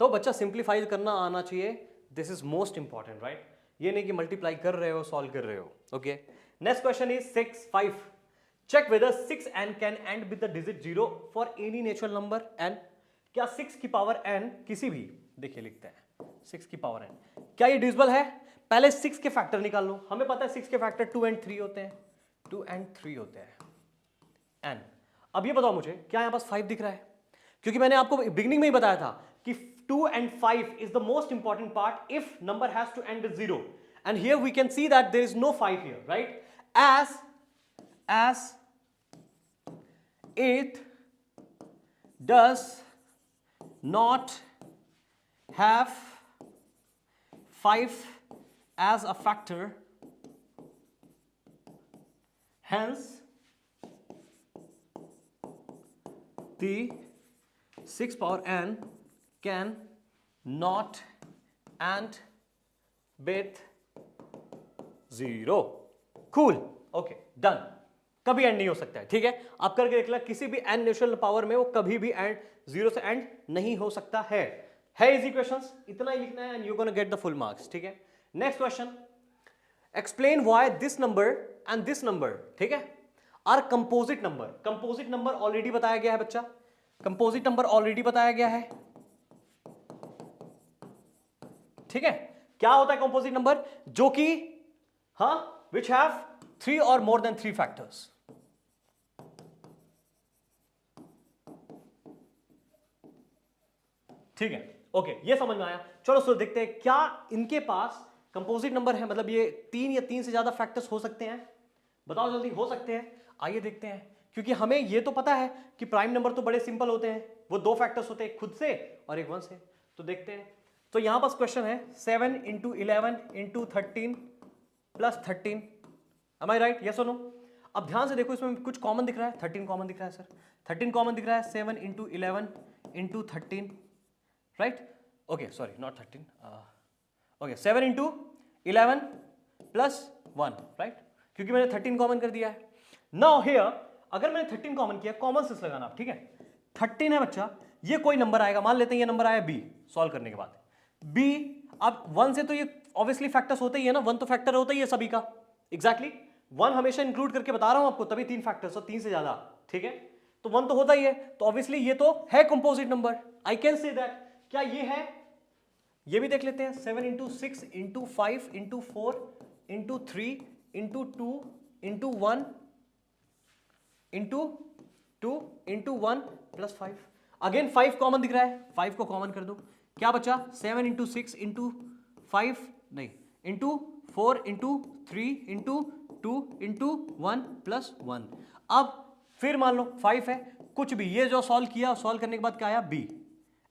तो बच्चा सिंप्लीफाई करना आना चाहिए, this is most important, right, ये नहीं कि मल्टीप्लाई कर रहे हो सॉल्व कर रहे हो, okay. Next question is 6 5, check whether 6 n can end with the digit 0 for any natural number n, क्या 6 की पावर n किसी भी, देखिए लिखते हैं 6 की पावर n, क्या ये डिविजिबल है, पहले 6 के फैक्टर निकाल लो, हमें पता है 6 के फैक्टर 2 and 3 होते हैं, 2 and 3 होते हैं n। अब ये बताओ मुझे क्या यहां पास 5 दिख रहा है, क्योंकि मैंने आपको बिगिनिंग में ही बताया था कि 2 and 5 is the most important part if number has to end with 0, and here we can see that there is no 5 here, right, as it does not have 5 as a factor, hence the 6 power n can not end with 0, cool, okay, done, कभी एंड नहीं हो सकता है, ठीक है, आप करके देख लो, किसी भी एन नेचुरल पावर में वो कभी भी एंड 0 से एंड नहीं हो सकता है इजी क्वेश्चंस, इतना ही लिखना है and you gonna get the full marks, ठीक है। Next question, explain why this number and this number, ठीक है, are composite number, composite number already बताया गया है बच्चा, कंपोजिट नंबर ऑलरेडी बताया गया है, ठीक है, क्या होता है कंपोजिट नंबर, जो कि हाँ which have 3 or more than 3 factors, ठीक है, ओके, ये समझ में आया। चलो सो देखते हैं क्या इनके पास कंपोजिट नंबर है, मतलब ये 3 या 3 से ज्यादा फैक्टर्स हो सकते हैं। बताओ जल्दी, हो सकते हैं? आइए देखते हैं, क्योंकि हमें ये तो पता है कि प्राइम नंबर तो बड़े सिंपल होते हैं, वो 2 फैक्टर्स होते हैं, खुद से और एक 1 से। तो देखते हैं। तो यहां पास क्वेश्चन है 7 इंटू 11 इंटू 13 प्लस 13। एम आई राइट? यस और नो? अब ध्यान से देखो, इसमें कुछ कॉमन दिख रहा है, 13 कॉमन दिख रहा है सर, 13 कॉमन दिख रहा है, 7 into 11 into 13, right? Okay, sorry, not 13, okay, 7 into 11 plus 1, right? क्योंकि मैंने 13 कॉमन कर दिया है। नाउ हियर अगर मैंने 13 कॉमन किया, कॉमन सेंस लगाना, ठीक है? 13 है बच्चा, ये कोई नंबर आएगा, मान लेते हैं ये नंबर आया b, सॉल्व करने के बाद b। अब 1 से तो ये ऑब्वियसली फैक्टर्स होते ही है ना, 1 तो फैक्टर होता ही है सभी का, एग्जैक्टली 1 हमेशा इंक्लूड करके बता रहा हूं आपको, तभी 3 फैक्टर्स और 3 से ज्यादा, ठीक है? तो 1 तो होता ही है, तो ऑब्वियसली ये तो है composite number, I can say that. क्या ये है? ये भी देख लेते हैं, 7 into 6 into 5 into 4 into 3 into 2 into 1 into 2 into 1 plus 5। Again 5 common दिख रहा है, 5 को कॉमन कर दो, क्या बचा? 7 इंटू 6 इंटू 5 नहीं into 4 into 3 into 2 into 1 plus 1। अब फिर मान लो 5 है, कुछ भी, ये जो सॉल्व किया, सॉल्व करने के बाद क्या आया? b,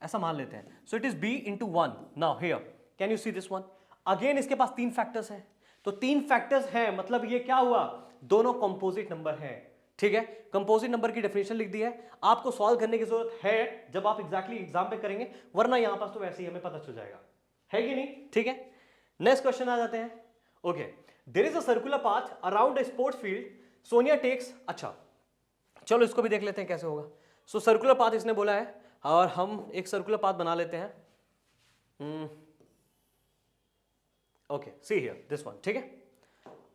ऐसा मान लेते हैं। So it is b into 1। Now here can you see this one? Again इसके पास 3 फैक्टर्स हैं, तो 3 फैक्टर्स हैं, मतलब ये क्या हुआ? दोनों कंपोजिट नंबर हैं, ठीक है? कंपोजिट नंबर की डेफिनेशन लिख दी है, आपको सॉल्व करने की जरूरत है जब आप एग्जैक्टली एग्जाम पे करेंगे, वरना यहां पास तो वैसे ही हमें पता चल जाएगा, है कि नहीं? ठीक है, नेक्स्ट क्वेश्चन आ जाते हैं। Okay, there is a circular path around a sports field, Sonia takes, अच्छा चलो इसको भी देख लेते हैं कैसे होगा। सो सर्कुलर पाथ इसने बोला है, और हम एक सर्कुलर पाथ बना लेते हैं। Okay, see here this one, ठीक है?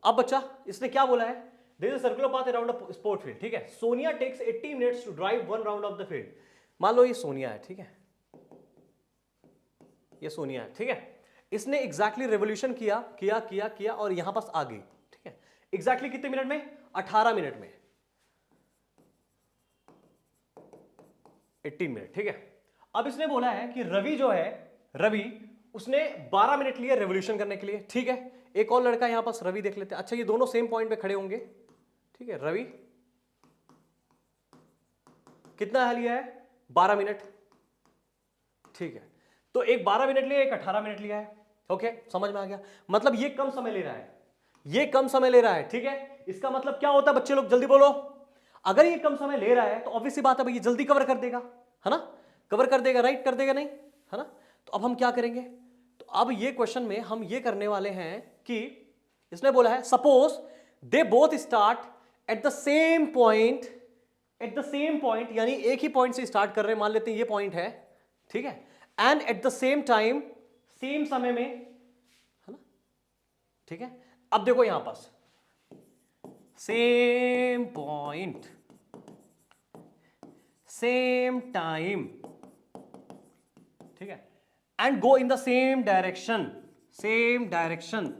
अब बच्चा इसने क्या बोला है? There is a circular path around a sport field, ठीक है? Sonia takes 80 minutes to drive 1 round of the field. मान लो ये सोनिया है, ठीक है? ये सोनिया है, ठीक है? इसने एग्जैक्टली रेवोल्यूशन किया किया किया किया और यहां पास आ गई, ठीक है? एग्जैक्टली कितने मिनट में? 18 मिनट में, 18 मिनट, ठीक है? अब इसने बोला है कि रवि जो है, रवि उसने 12 मिनट लिए रेवोल्यूशन करने के लिए, ठीक है? एक और लड़का यहां पास रवि देख लेते हैं। अच्छा, ये दोनों सेम पॉइंट पे खड़े होंगे, ठीक है? रवि कितना है लिया है? 12 मिनट, ठीक है? तो एक 12 मिनट लिया, एक 18 मिनट लिया है, ओके? समझ में आ गया? मतलब ये कम समय ले रहा है, ये कम समय ले रहा है, ठीक है? इसका मतलब क्या होता है बच्चे लोग, जल्दी बोलो। अगर ये कम समय ले रहा है तो ऑब्वियसली बात है भाई, ये जल्दी कवर कर देगा, है ना? कवर कर देगा, राइट? कर देगा, नहीं है ना? तो अब हम क्या करेंगे? तो अब ये क्वेश्चन में हम ये करने वाले हैं कि इसने बोला है suppose they both start at the same point, at the same point यानी एक ही पॉइंट से स्टार्ट कर रहे हैं, मान लेते हैं ये पॉइंट है, ठीक है? And at the same time, same समय में, है ना? ठीक है? अब देखो यहां पास सेम पॉइंट, सेम टाइम, ठीक है? And go in the same direction, same direction.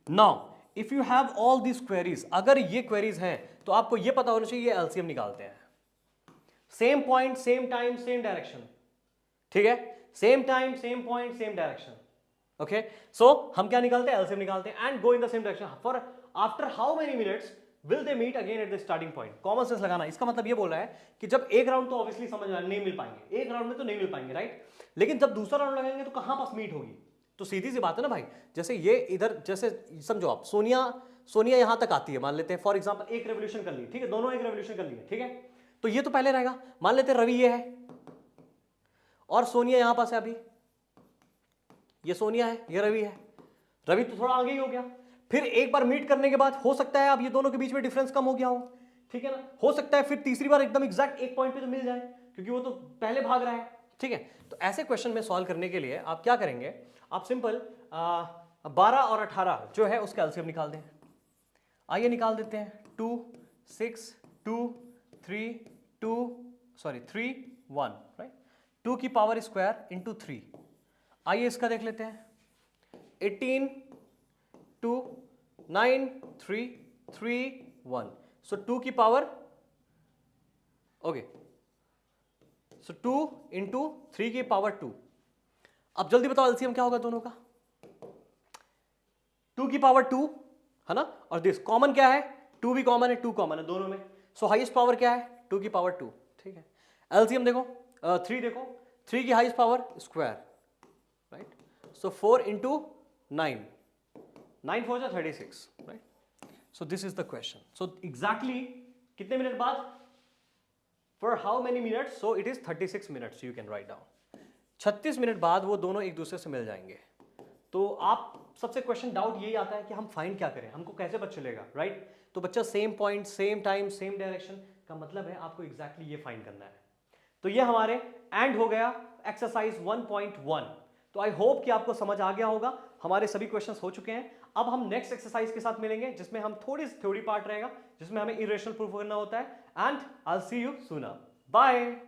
Now if you have all this queries, अगर ये क्वेरीज हैं तो आपको ये पता होना चाहिए ये एलसीएम निकालते हैं। Same point, same time, same direction, ठीक है? Same time, same point, same direction, okay? So हम क्या निकालते हैं? एलसीएम निकालते हैं। And go in the same direction for after how many minutes will they meet again at the starting point. Common sense लगाना, इसका मतलब ये बोल रहा है कि जब एक राउंड तो ऑब्वियसली समझ नहीं मिल पाएंगे, एक राउंड में तो नहीं मिल पाएंगे, राइट? लेकिन जब दूसरा राउंड लगाएंगे तो कहां पास मीट होगी? तो सीधी सी बात है ना भाई, जैसे ये इधर, जैसे समझो आप, सोनिया यहां तक आती है, मान लेते हैं फॉर एग्जांपल एक रेवोल्यूशन कर ली, ठीक है? दोनों एक रेवोल्यूशन कर लिए, ठीक है? तो ये तो पहले रहेगा, मान लेते हैं रवि ये है और सोनिया यहां पास है, अभी ये सोनिया है, ये रवि है, रवि तो थोड़ा आगे ही हो गया। फिर एक बार मीट करने के बाद हो सकता है अब ये दोनों के बीच में डिफरेंस कम हो गया हो, ठीक है ना? हो सकता है फिर तीसरी बार एकदम एग्जैक्ट एक पॉइंट पे तो मिल जाए, क्योंकि वो तो पहले भाग रहा है, ठीक है? तो ऐसे क्वेश्चन में सॉल्व करने के लिए आप क्या करेंगे? आप सिंपल 12 और 18 जो है उसका एलसीएम निकाल दें। आइए निकाल देते हैं। 2 6 2 3 2 3 1, राइट? 2 की पावर स्क्वायर इंटू 3। आइए इसका देख लेते हैं। 18 2 9 3 3 1, सो 2 की पावर, ओके सो 2 इंटू 3 की पावर 2। अब जल्दी बताओ एलसीएम क्या होगा दोनों का? 2 की पावर 2 है ना, और दिस कॉमन क्या है, 2 भी कॉमन है, 2 कॉमन है दोनों में, सो हाईएस्ट पावर क्या है, 2 की पावर 2। ठीक है, एलसीएम देखो 3 देखो, 3 की highest power square, right, so 4 into 9, 9 4 36, right. So this is the question. So exactly कितने मिनट बाद, for how many minutes, so it is 36 minutes, you can write down. 36 minute बाद वो दोनों एक दूसरे से मिल जाएंगे। तो आप सबसे क्वेश्चन डाउट यही आता है कि हम फाइंड क्या करें, हमको कैसे पता चलेगा, राइट? तो बच्चा same point, same time, same direction का मतलब है आपको एग्जैक्टली ये फाइंड करना है। तो ये हमारे एंड हो गया एक्सरसाइज 1.1। तो आई होप कि आपको समझ आ गया होगा। हमारे सभी क्वेश्चंस हो चुके हैं। अब हम नेक्स्ट एक्सरसाइज के साथ मिलेंगे जिसमें हम थोड़ी थ्योरी पार्ट रहेगा, जिसमें हमें इरेशनल प्रूफ करना होता है। And I will see you soon. Bye.